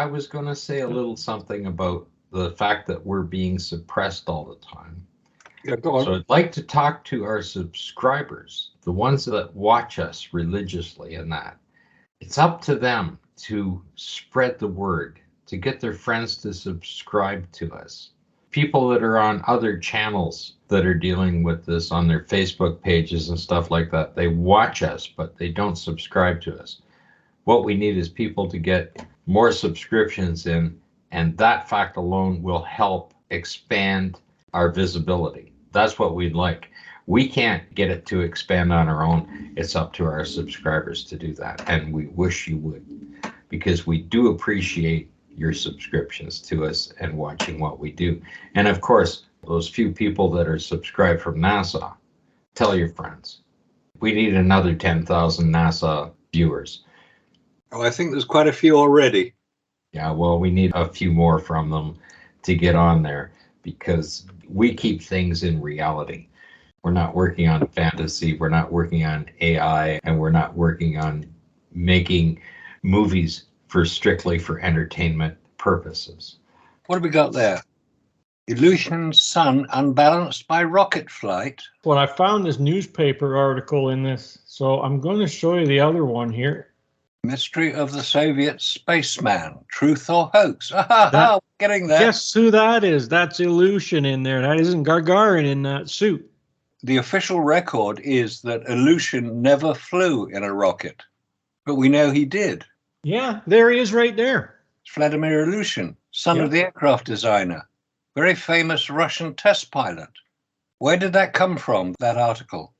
I was going to say a little something about the fact that we're being suppressed all the time. Yeah, go on. So I'd like to talk to our subscribers, the ones that watch us religiously and that. It's up to them to spread the word, to get their friends to subscribe to us. People that are on other channels that are dealing with this on their Facebook pages and stuff like that, they watch us, but they don't subscribe to us. What we need is people to get more subscriptions in, and that fact alone will help expand our visibility. That's what we'd like. We can't get it to expand on our own. It's up to our subscribers to do that, and we wish you would, because we do appreciate your subscriptions to us and watching what we do. And of course, those few people that are subscribed from NASA, tell your friends. We need another 10,000 NASA viewers. Oh, I think there's quite a few already. Yeah, well, we need a few more from them to get on there, because we keep things in reality. We're not working on fantasy, we're not working on AI, and we're not working on making movies strictly for entertainment purposes. What have we got there? Ilyushin's son unbalanced by rocket flight. Well, I found this newspaper article in this, so I'm going to show you the other one here. Mystery of the Soviet spaceman, truth or hoax? Ah, getting there. Guess who that is? That's Ilyushin in there. That isn't Gagarin in that suit. The official record is that Ilyushin never flew in a rocket, but we know he did. Yeah, there he is right there. It's Vladimir Ilyushin, son of the aircraft designer, very famous Russian test pilot. Where did that come from, that article?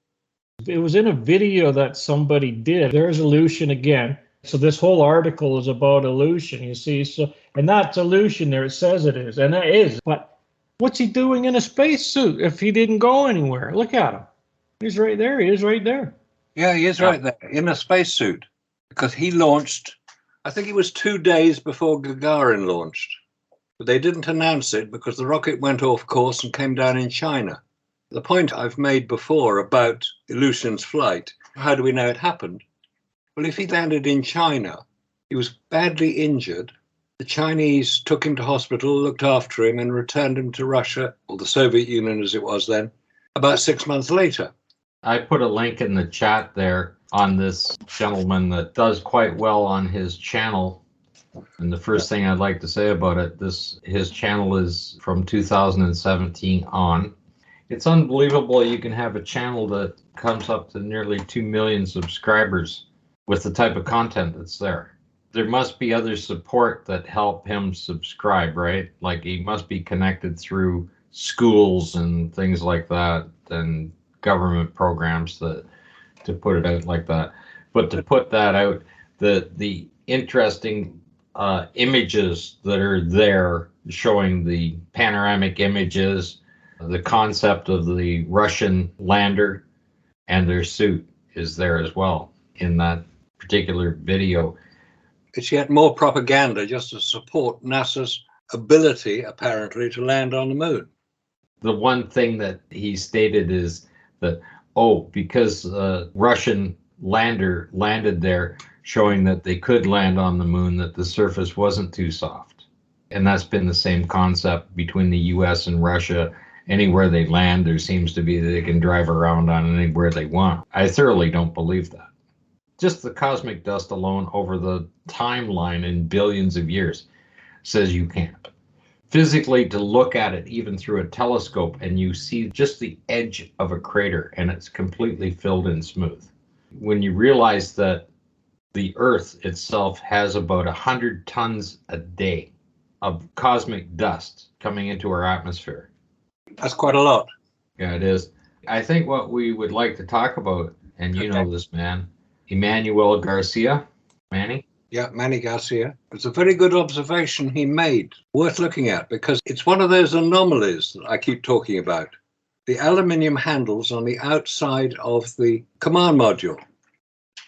It was in a video that somebody did. There's Ilyushin again. So this whole article is about Ilyushin, you see. So, and that's Ilyushin there. It says it is, and it is. But what's he doing in a spacesuit if he didn't go anywhere? Look at him. He's right there. He is right there. Yeah, he is right there, in a spacesuit. Because he launched, I think it was 2 days before Gagarin launched. But they didn't announce it because the rocket went off course and came down in China. The point I've made before about Ilyushin's flight, how do we know it happened? Well, if he landed in China, he was badly injured. The Chinese took him to hospital, looked after him, and returned him to Russia, or the Soviet Union as it was then, about 6 months later. I put a link in the chat there on this gentleman that does quite well on his channel. And the first thing I'd like to say about it, his channel is from 2017 on. It's unbelievable you can have a channel that comes up to nearly 2 million subscribers with the type of content that's there. There must be other support that help him subscribe, right? Like he must be connected through schools and things like that, and government programs to put it out like that. But to put that out, the interesting images that are there showing the panoramic images, the concept of the Russian lander and their suit is there as well in that particular video. It's yet more propaganda just to support NASA's ability, apparently, to land on the moon. The one thing that he stated is that, because Russian lander landed there, showing that they could land on the moon, that the surface wasn't too soft. And that's been the same concept between the US and Russia. Anywhere they land, there seems to be that they can drive around on anywhere they want. I thoroughly don't believe that. Just the cosmic dust alone over the timeline in billions of years says you can't. Physically, to look at it even through a telescope and you see just the edge of a crater and it's completely filled in smooth. When you realize that the Earth itself has about 100 tons a day of cosmic dust coming into our atmosphere. That's quite a lot. Yeah, it is. I think what we would like to talk about, and you know this man, Emmanuel Garcia. Manny? Yeah, Manny Garcia. It's a very good observation he made, worth looking at, because it's one of those anomalies that I keep talking about. The aluminium handles on the outside of the command module.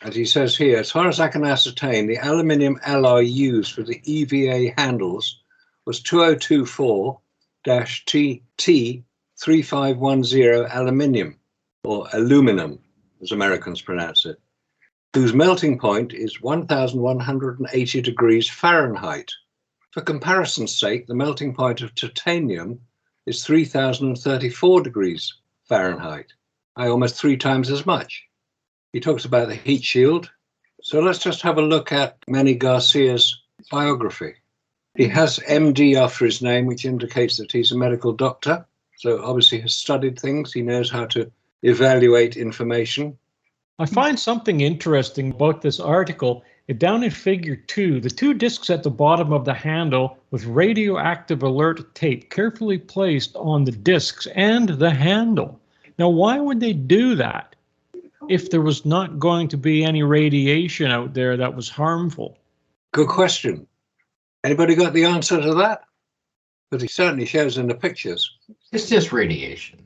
As he says here, as far as I can ascertain, the aluminium alloy used for the EVA handles was 2024-TT3510 aluminium, or aluminum, as Americans pronounce it, whose melting point is 1,180 degrees Fahrenheit. For comparison's sake, the melting point of titanium is 3034 degrees Fahrenheit, almost 3 times as much. He talks about the heat shield. So let's just have a look at Manny Garcia's biography. He has MD after his name, which indicates that he's a medical doctor. So obviously has studied things. He knows how to evaluate information. I find something interesting about this article. Down in figure 2, the 2 discs at the bottom of the handle with radioactive alert tape carefully placed on the discs and the handle. Now, why would they do that if there was not going to be any radiation out there that was harmful? Good question. Anybody got the answer to that? But he certainly shows in the pictures. It's just radiation.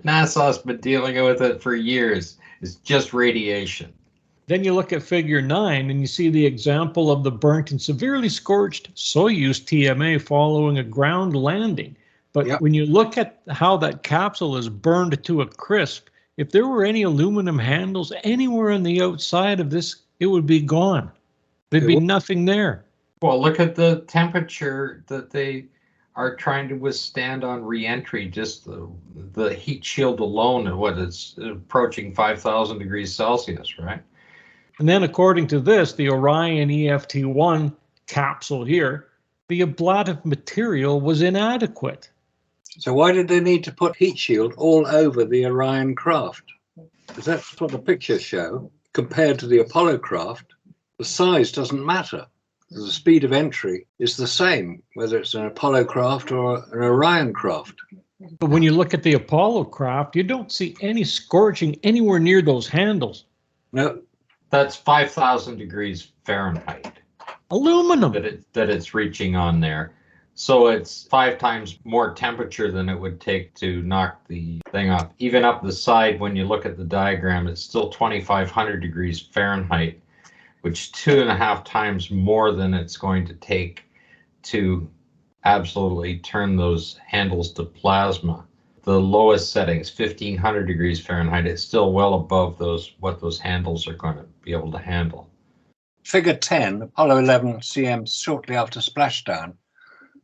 NASA's been dealing with it for years. It's just radiation. Then you look at figure 9 and you see the example of the burnt and severely scorched Soyuz TMA following a ground landing. But when you look at how that capsule is burned to a crisp, if there were any aluminum handles anywhere on the outside of this, it would be gone. There'd be nothing there. Well, look at the temperature that they are trying to withstand on re-entry. Just the heat shield alone, it's approaching 5,000 degrees Celsius, right? And then according to this, the Orion EFT-1 capsule here, the ablative material was inadequate. So why did they need to put heat shield all over the Orion craft? Because that's what the pictures show. Compared to the Apollo craft, the size doesn't matter. The speed of entry is the same, whether it's an Apollo craft or an Orion craft. But when you look at the Apollo craft, you don't see any scorching anywhere near those handles. No. That's 5,000 degrees Fahrenheit. Aluminum. That it's reaching on there. So it's 5 times more temperature than it would take to knock the thing off. Even up the side, when you look at the diagram, it's still 2,500 degrees Fahrenheit, which is 2.5 times more than it's going to take to absolutely turn those handles to plasma. The lowest settings, 1,500 degrees Fahrenheit, is still well above what those handles are going to be able to handle. Figure 10, Apollo 11 CM, shortly after splashdown,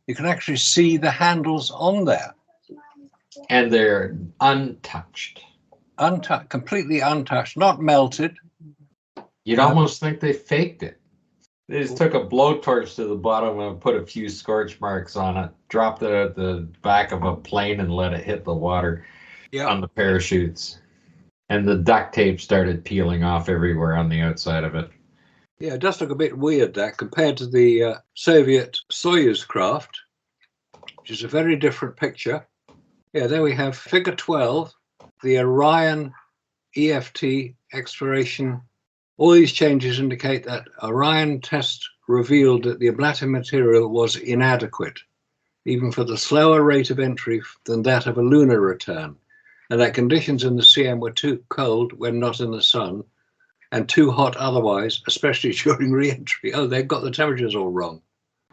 you can actually see the handles on there. And they're untouched. Completely untouched, not melted. You'd almost think they faked it. They just took a blowtorch to the bottom and put a few scorch marks on it, dropped it at the back of a plane and let it hit the water on the parachutes. And the duct tape started peeling off everywhere on the outside of it. Yeah, it does look a bit weird, that, compared to the Soviet Soyuz craft, which is a very different picture. Yeah, there we have figure 12, the Orion EFT exploration. All these changes indicate that Orion test revealed that the ablative material was inadequate, even for the slower rate of entry than that of a lunar return, and that conditions in the CM were too cold when not in the sun, and too hot otherwise, especially during re-entry. Oh, they've got the temperatures all wrong.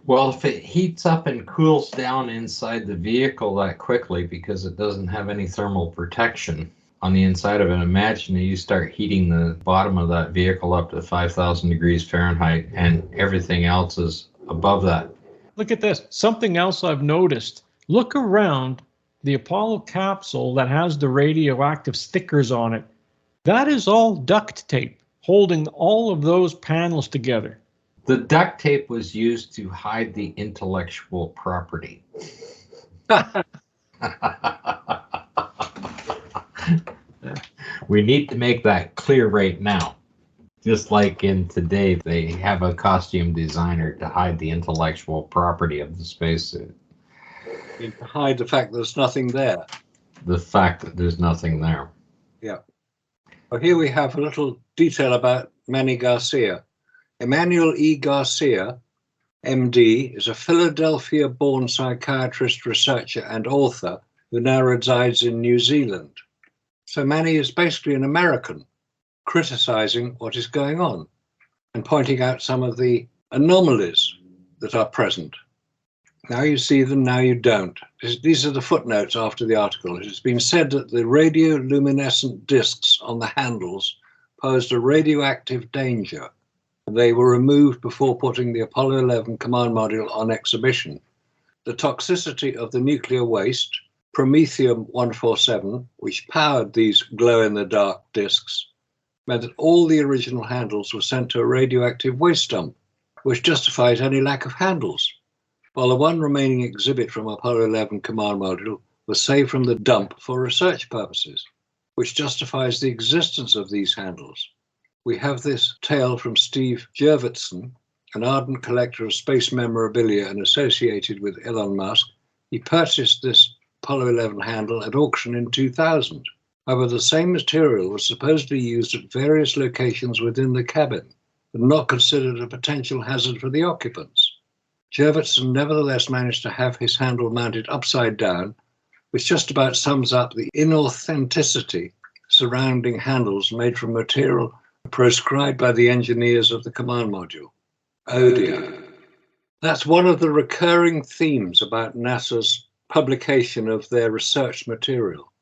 Well, if it heats up and cools down inside the vehicle that quickly because it doesn't have any thermal protection on the inside of it, imagine that you start heating the bottom of that vehicle up to 5,000 degrees Fahrenheit and everything else is above that. Look at this. Something else I've noticed. Look around the Apollo capsule that has the radioactive stickers on it. That is all duct tape holding all of those panels together. The duct tape was used to hide the intellectual property. We need to make that clear right now. Just like in today, they have a costume designer to hide the intellectual property of the spacesuit. To hide the fact there's nothing there. The fact that there's nothing there. Yeah. Well, here we have a little detail about Manny Garcia. Emmanuel E. Garcia, MD, is a Philadelphia-born psychiatrist, researcher, and author who now resides in New Zealand. So Manny is basically an American, criticizing what is going on and pointing out some of the anomalies that are present. Now you see them, now you don't. These are the footnotes after the article. It has been said that the radioluminescent discs on the handles posed a radioactive danger. They were removed before putting the Apollo 11 command module on exhibition. The toxicity of the nuclear waste, Promethium-147, which powered these glow-in-the-dark discs, meant that all the original handles were sent to a radioactive waste dump, which justifies any lack of handles, while the one remaining exhibit from Apollo 11 command module was saved from the dump for research purposes, which justifies the existence of these handles. We have this tale from Steve Jurvetson, an ardent collector of space memorabilia and associated with Elon Musk. He purchased this Apollo 11 handle at auction in 2000. However, the same material was supposedly used at various locations within the cabin, but not considered a potential hazard for the occupants. Jurvetson nevertheless managed to have his handle mounted upside down, which just about sums up the inauthenticity surrounding handles made from material proscribed by the engineers of the command module. Oh dear. That's one of the recurring themes about NASA's publication of their research material.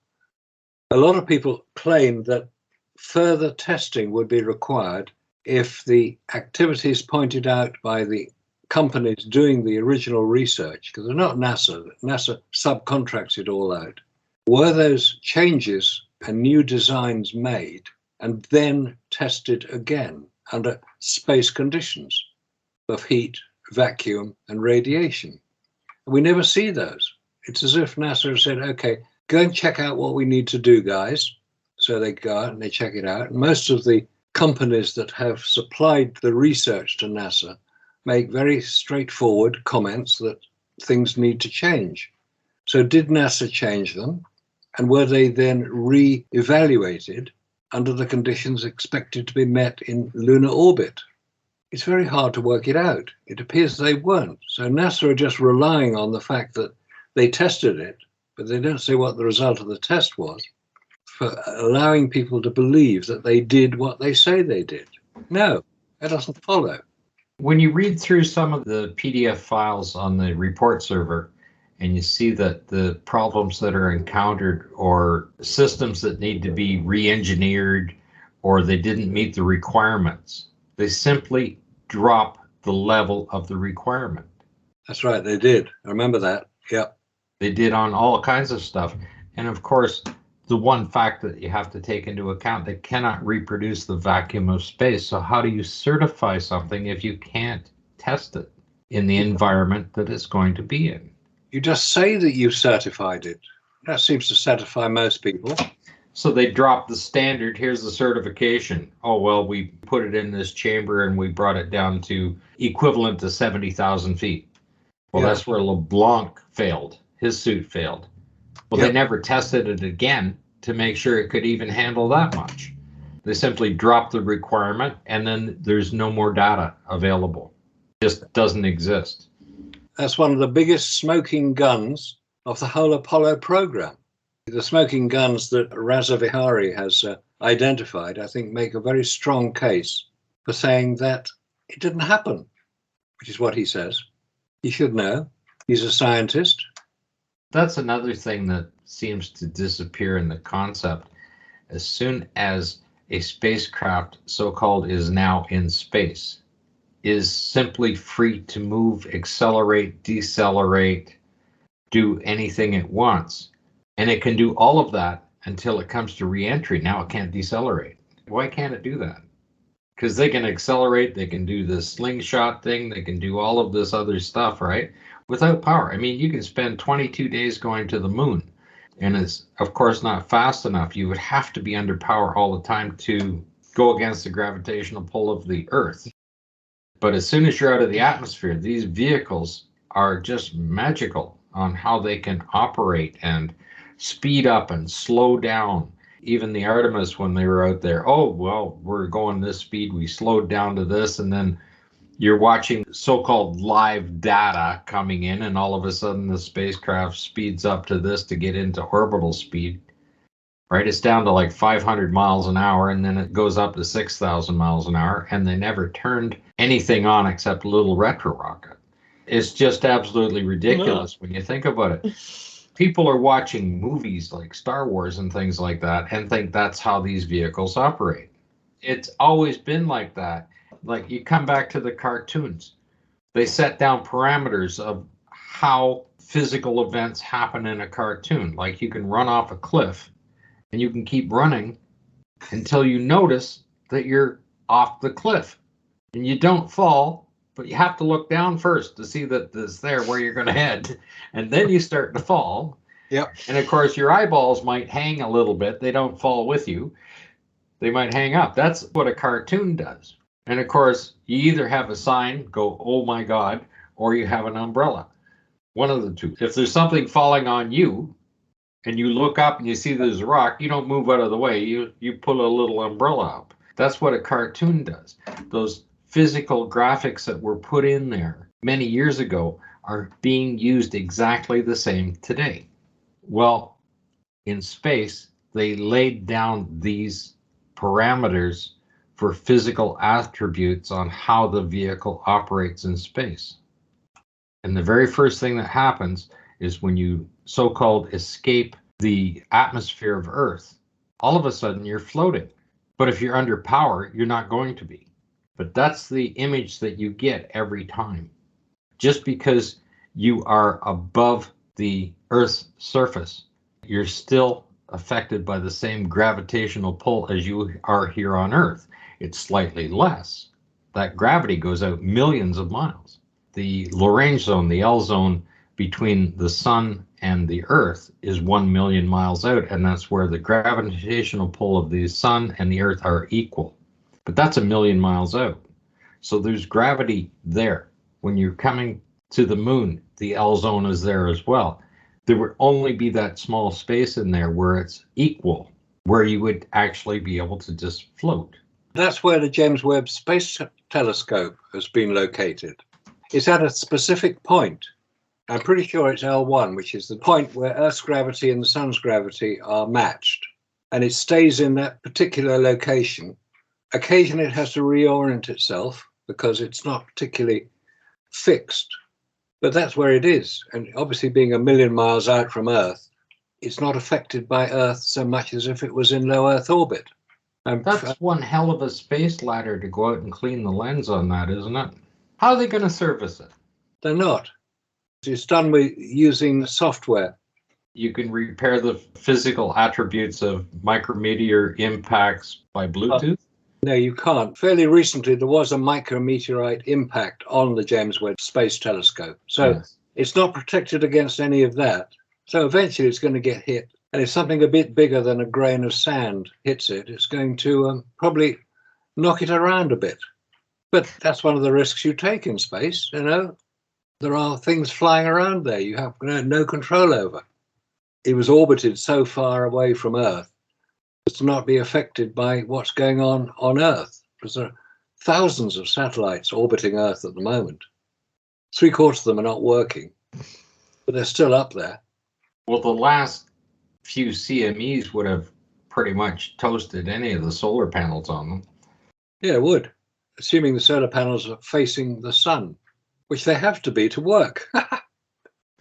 A lot of people claim that further testing would be required if the activities pointed out by the companies doing the original research, because they're not NASA, NASA subcontracts it all out, were those changes and new designs made and then tested again under space conditions of heat, vacuum, and radiation. We never see those. It's as if NASA has said, okay, go and check out what we need to do, guys. So they go out and they check it out. And most of the companies that have supplied the research to NASA make very straightforward comments that things need to change. So did NASA change them? And were they then re-evaluated under the conditions expected to be met in lunar orbit? It's very hard to work it out. It appears they weren't. So NASA are just relying on the fact that they tested it, but they don't say what the result of the test was, for allowing people to believe that they did what they say they did. No, that doesn't follow. When you read through some of the PDF files on the report server and you see that the problems that are encountered or systems that need to be re-engineered or they didn't meet the requirements, they simply drop the level of the requirement. That's right, they did. I remember that. Yep. They did on all kinds of stuff. And of course, the one fact that you have to take into account, they cannot reproduce the vacuum of space. So how do you certify something if you can't test it in the environment that it's going to be in? You just say that you've certified it. That seems to satisfy most people. So they dropped the standard. Here's the certification. Oh, well, we put it in this chamber and we brought it down to equivalent to 70,000 feet. Well, yeah. That's where LeBlanc failed. His suit failed. Well, yep. They never tested it again to make sure it could even handle that much. They simply dropped the requirement and then there's no more data available. It just doesn't exist. That's one of the biggest smoking guns of the whole Apollo program. The smoking guns that Raza Vihari has identified, I think, make a very strong case for saying that it didn't happen, which is what he says. He should know. He's a scientist. That's another thing that seems to disappear in the concept. As soon as a spacecraft, so-called, is now in space, is simply free to move, accelerate, decelerate, do anything it wants. And it can do all of that until it comes to re-entry. Now it can't decelerate. Why can't it do that? Because they can accelerate, they can do the slingshot thing, they can do all of this other stuff, right? Without power. I mean, you can spend 22 days going to the moon, and it's, of course, not fast enough. You would have to be under power all the time to go against the gravitational pull of the Earth. But as soon as you're out of the atmosphere, these vehicles are just magical on how they can operate and speed up and slow down. Even the Artemis, when they were out there, oh, well, we're going this speed, we slowed down to this, and then you're watching so-called live data coming in, and all of a sudden the spacecraft speeds up to this to get into orbital speed, right? It's down to like 500 miles an hour, and then it goes up to 6,000 miles an hour, and they never turned anything on except a little retro rocket. It's just absolutely ridiculous when you think about it. People are watching movies like Star Wars and things like that and think that's how these vehicles operate. It's always been like that. like you come back to the cartoons. They set down parameters of how physical events happen in a cartoon. Like you can run off a cliff and you can keep running until you notice that you're off the cliff and you don't fall, but you have to look down first to see that it's there where you're going to head. And then you start to fall. Yep. And of course, your eyeballs might hang a little bit. They don't fall with you. They might hang up. That's what a cartoon does. And of course, you either have a sign, go, oh my God, or you have an umbrella. One of the two. If there's something falling on you and you look up and you see there's a rock, you don't move out of the way. You put a little umbrella up. That's what a cartoon does. Those physical graphics that were put in there many years ago are being used exactly the same today. Well, in space, they laid down these parameters for physical attributes on how the vehicle operates in space. And the very first thing that happens is when you so-called escape the atmosphere of Earth, all of a sudden you're floating. But if you're under power, you're not going to be. But that's the image that you get every time. Just because you are above the Earth's surface, you're still affected by the same gravitational pull as you are here on Earth. It's slightly less. That gravity goes out millions of miles. The Lagrange zone, the L zone between the sun and the Earth is 1 million miles out, and that's where the gravitational pull of the sun and the Earth are equal. But that's 1 million miles out. So there's gravity there. When you're coming to the moon, the L zone is there as well. There would only be that small space in there where it's equal, where you would actually be able to just float. That's where the James Webb Space Telescope has been located. It's at a specific point. I'm pretty sure it's L1, which is the point where Earth's gravity and the sun's gravity are matched. And it stays in that particular location. Occasionally it has to reorient itself because it's not particularly fixed. But that's where it is. And obviously being 1 million miles out from Earth, it's not affected by Earth so much as if it was in low Earth orbit. That's one hell of a space ladder to go out and clean the lens on that, isn't it? How are they going to service it? They're not. It's done with using software. You can repair the physical attributes of micrometeor impacts by Bluetooth? No, you can't. Fairly recently, there was a micrometeorite impact on the James Webb Space Telescope. So yes. It's not protected against any of that. So eventually it's going to get hit. And if something a bit bigger than a grain of sand hits it, it's going to probably knock it around a bit. But that's one of the risks you take in space, you know. There are things flying around there you have no control over. It was orbited so far away from Earth as to not be affected by what's going on Earth. Because there are thousands of satellites orbiting Earth at the moment. 3/4 of them are not working, but they're still up there. Well, the last few CMEs would have pretty much toasted any of the solar panels on them. Yeah, it would, assuming the solar panels are facing the sun, which they have to be to work.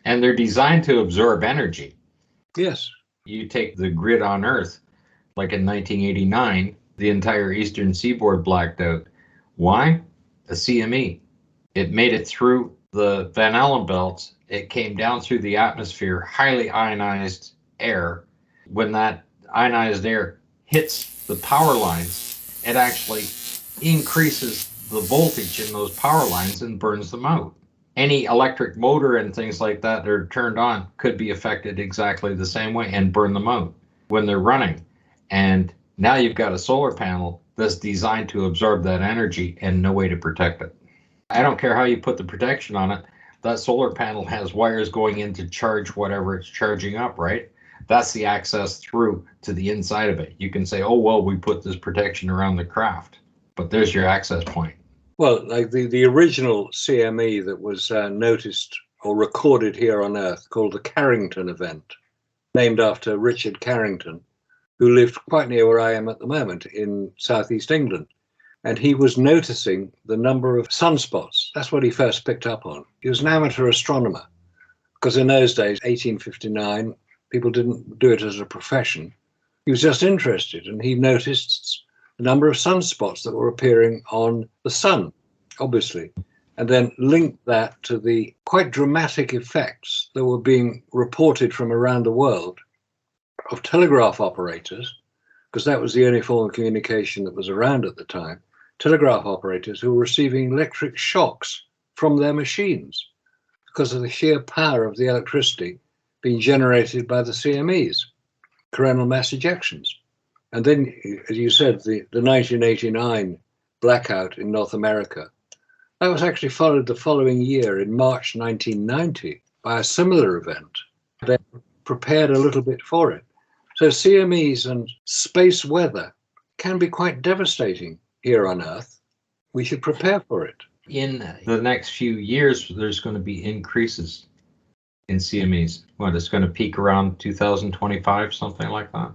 And they're designed to absorb energy. Yes. You take the grid on Earth, like in 1989, the entire eastern seaboard blacked out. Why? A CME. It made it through the Van Allen belts. It came down through the atmosphere, highly ionized air. When that ionized air hits the power lines, it actually increases the voltage in those power lines and burns them out. Any electric motor and things like that are turned on could be affected exactly the same way and burn them out when they're running. And now you've got a solar panel that's designed to absorb that energy and no way to protect it. I don't care how you put the protection on it. That solar panel has wires going in to charge whatever it's charging up, right? That's the access through to the inside of it. You can say, oh, well, we put this protection around the craft, but there's your access point. Well, like the original CME that was noticed or recorded here on Earth, called the Carrington event, named after Richard Carrington, who lived quite near where I am at the moment in southeast England. And he was noticing the number of sunspots. That's what he first picked up on. He was an amateur astronomer, because in those days, 1859, people didn't do it as a profession. He was just interested, and he noticed the number of sunspots that were appearing on the sun, obviously, and then linked that to the quite dramatic effects that were being reported from around the world of telegraph operators, because that was the only form of communication that was around at the time, telegraph operators who were receiving electric shocks from their machines because of the sheer power of the electricity being generated by the CMEs, coronal mass ejections. And then, as you said, the 1989 blackout in North America, that was actually followed the following year in March 1990 by a similar event. They prepared a little bit for it. So CMEs and space weather can be quite devastating here on Earth. We should prepare for it. In the next few years, there's going to be increases in CMEs. What, it's going to peak around 2025, something like that?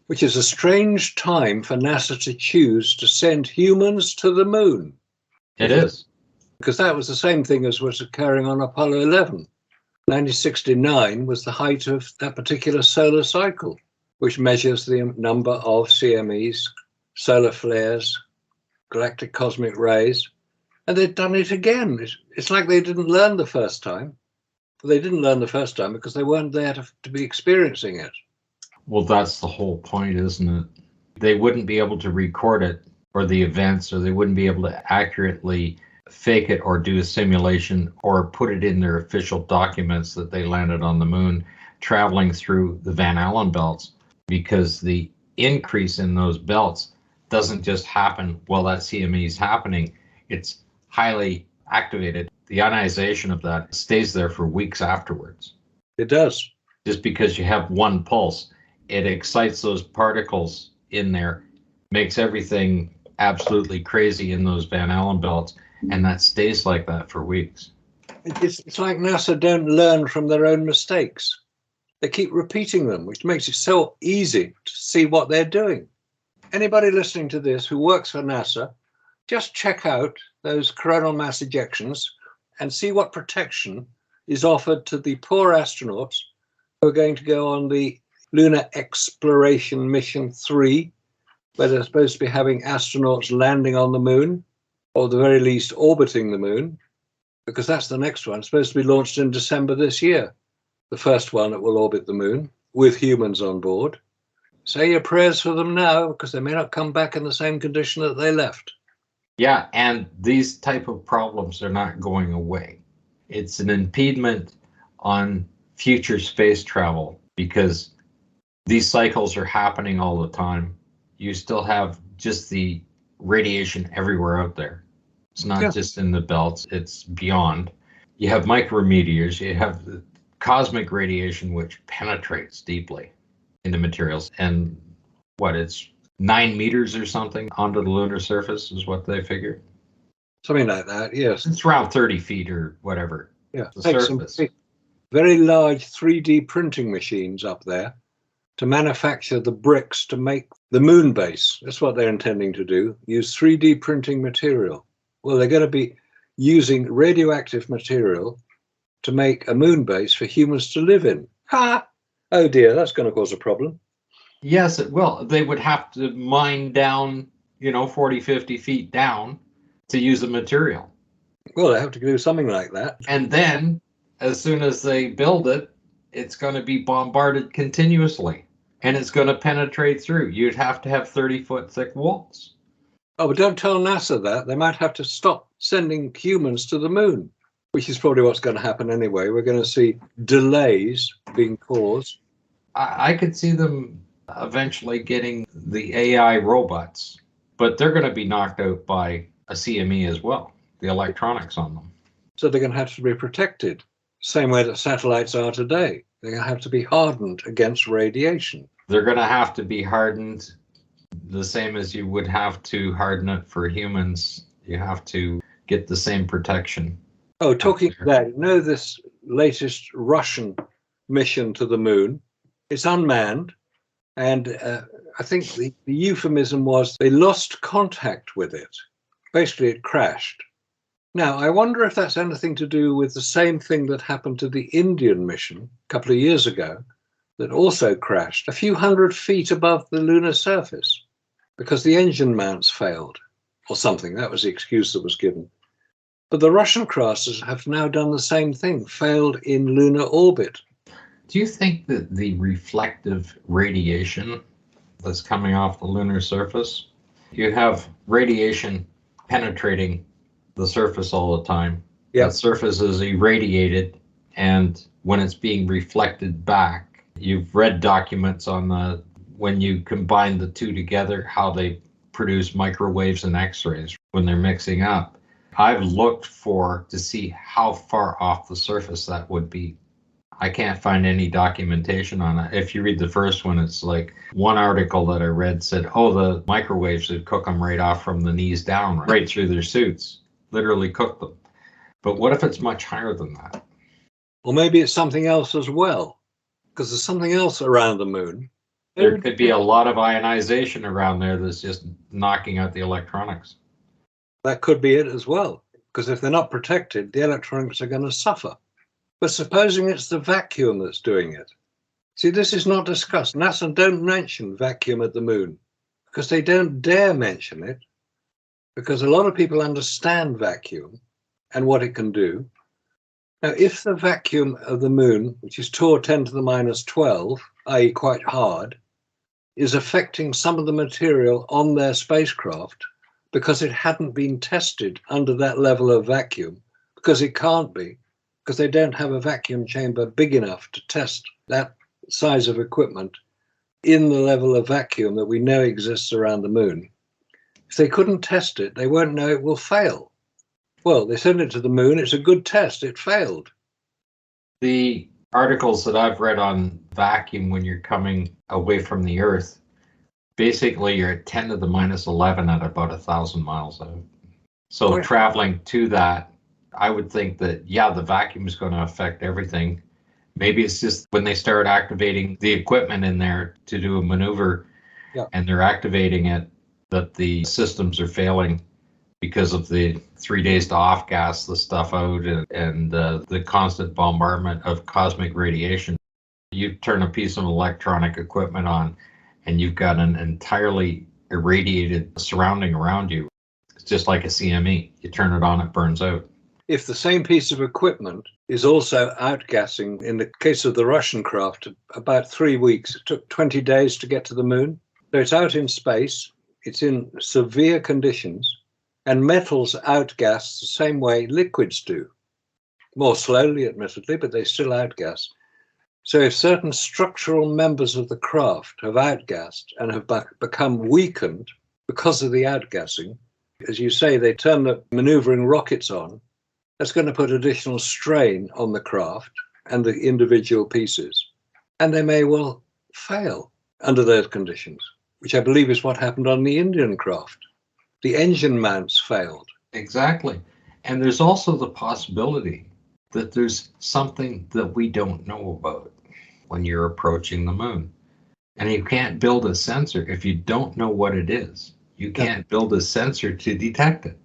Which is a strange time for NASA to choose to send humans to the moon. It is. Because that was the same thing as was occurring on Apollo 11. 1969 was the height of that particular solar cycle, which measures the number of CMEs, solar flares, galactic cosmic rays, and they'd done it again. It's like they didn't learn the first time. They didn't learn the first time because they weren't there to be experiencing it. Well, that's the whole point, isn't it? They wouldn't be able to record it or the events, or they wouldn't be able to accurately fake it or do a simulation or put it in their official documents that they landed on the moon traveling through the Van Allen belts, because the increase in those belts doesn't just happen while that CME is happening. It's highly activated. The ionization of that stays there for weeks afterwards. It does. Just because you have one pulse, it excites those particles in there, makes everything absolutely crazy in those Van Allen belts, and that stays like that for weeks. It's like NASA don't learn from their own mistakes. They keep repeating them, which makes it so easy to see what they're doing. Anybody listening to this who works for NASA, just check out those coronal mass ejections and see what protection is offered to the poor astronauts who are going to go on the Lunar Exploration Mission 3, where they're supposed to be having astronauts landing on the moon, or at the very least orbiting the moon, because that's the next one. It's supposed to be launched in December this year, the first one that will orbit the moon with humans on board. Say your prayers for them now, because they may not come back in the same condition that they left. Yeah, and these type of problems are not going away. It's an impediment on future space travel because these cycles are happening all the time. You still have just the radiation everywhere out there. It's not just in the belts, it's beyond. You have micrometeors, you have the cosmic radiation, which penetrates deeply into materials. And it's 9 meters or something onto the lunar surface is what they figured. Something like that, yes. It's around 30 feet or whatever. Yeah, The take surface. some very large 3D printing machines up there to manufacture the bricks to make the moon base. That's what they're intending to do, use 3D printing material. Well, they're going to be using radioactive material to make a moon base for humans to live in. Ha! Oh dear, that's going to cause a problem. Yes, it will. They would have to mine down, 40, 50 feet down to use the material. Well, they have to do something like that. And then, as soon as they build it, it's going to be bombarded continuously. And it's going to penetrate through. You'd have to have 30-foot thick walls. Oh, but don't tell NASA that. They might have to stop sending humans to the moon, which is probably what's going to happen anyway. We're going to see delays being caused. I could see them eventually getting the AI robots, but they're going to be knocked out by a CME as well, the electronics on them. So they're going to have to be protected, same way that satellites are today. They're going to have to be hardened against radiation. They're going to have to be hardened the same as you would have to harden it for humans. You have to get the same protection. Oh, talking of that, this latest Russian mission to the moon? It's unmanned. And I think the euphemism was they lost contact with it. Basically, it crashed. Now, I wonder if that's anything to do with the same thing that happened to the Indian mission a couple of years ago that also crashed a few hundred feet above the lunar surface. because the engine mounts failed or something. That was the excuse that was given. But the Russian crafters have now done the same thing, failed in lunar orbit. Do you think that the reflective radiation that's coming off the lunar surface, you have radiation penetrating the surface all the time. Yep. That surface is irradiated, and when it's being reflected back, you've read documents on when you combine the two together, how they produce microwaves and X-rays when they're mixing up. I've looked to see how far off the surface that would be. I can't find any documentation on it. If you read the first one, it's like one article that I read said, oh, the microwaves would cook them right off from the knees down, right through their suits, literally cook them. But what if it's much higher than that? Or maybe it's something else as well, because there's something else around the moon. There could be a lot of ionization around there that's just knocking out the electronics. That could be it as well, because if they're not protected, the electronics are going to suffer. But supposing it's the vacuum that's doing it. See, this is not discussed. NASA don't mention vacuum at the moon because they don't dare mention it, because a lot of people understand vacuum and what it can do. Now, if the vacuum of the moon, which is 2 or 10 to the minus 12, i.e. quite hard, is affecting some of the material on their spacecraft because it hadn't been tested under that level of vacuum, because it can't be, because they don't have a vacuum chamber big enough to test that size of equipment in the level of vacuum that we know exists around the moon. If they couldn't test it, they won't know it will fail. Well, they sent it to the moon. It's a good test. It failed. The articles that I've read on vacuum when you're coming away from the Earth, basically you're at 10 to the minus 11 at about 1,000 miles out. So traveling to that, I would think that, yeah, the vacuum is going to affect everything. Maybe it's just when they start activating the equipment in there to do a maneuver, and they're activating it, that the systems are failing because of the 3 days to off gas the stuff out and the constant bombardment of cosmic radiation. You turn a piece of electronic equipment on and you've got an entirely irradiated surrounding around you. It's just like a CME. You turn it on, it burns out. If the same piece of equipment is also outgassing, in the case of the Russian craft, about 3 weeks, it took 20 days to get to the moon. So it's out in space, it's in severe conditions, and metals outgas the same way liquids do. More slowly, admittedly, but they still outgas. So if certain structural members of the craft have outgassed and have become weakened because of the outgassing, as you say, they turn the maneuvering rockets on, that's going to put additional strain on the craft and the individual pieces. And they may well fail under those conditions, which I believe is what happened on the Indian craft. The engine mounts failed. Exactly. And there's also the possibility that there's something that we don't know about when you're approaching the moon. And you can't build a sensor if you don't know what it is. You can't build a sensor to detect it.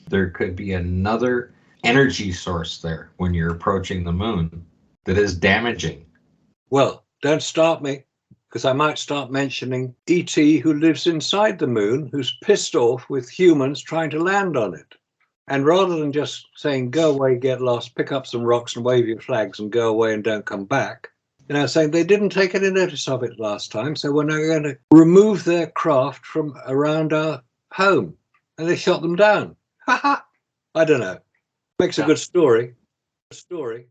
There could be another energy source there when you're approaching the moon that is damaging. Well, don't start me, because I might start mentioning E.T. who lives inside the moon, who's pissed off with humans trying to land on it. And rather than just saying, go away, get lost, pick up some rocks and wave your flags and go away and don't come back, saying they didn't take any notice of it last time, so we're now going to remove their craft from around our home. And they shot them down. Ha ha! I don't know. Makes a good story. A story.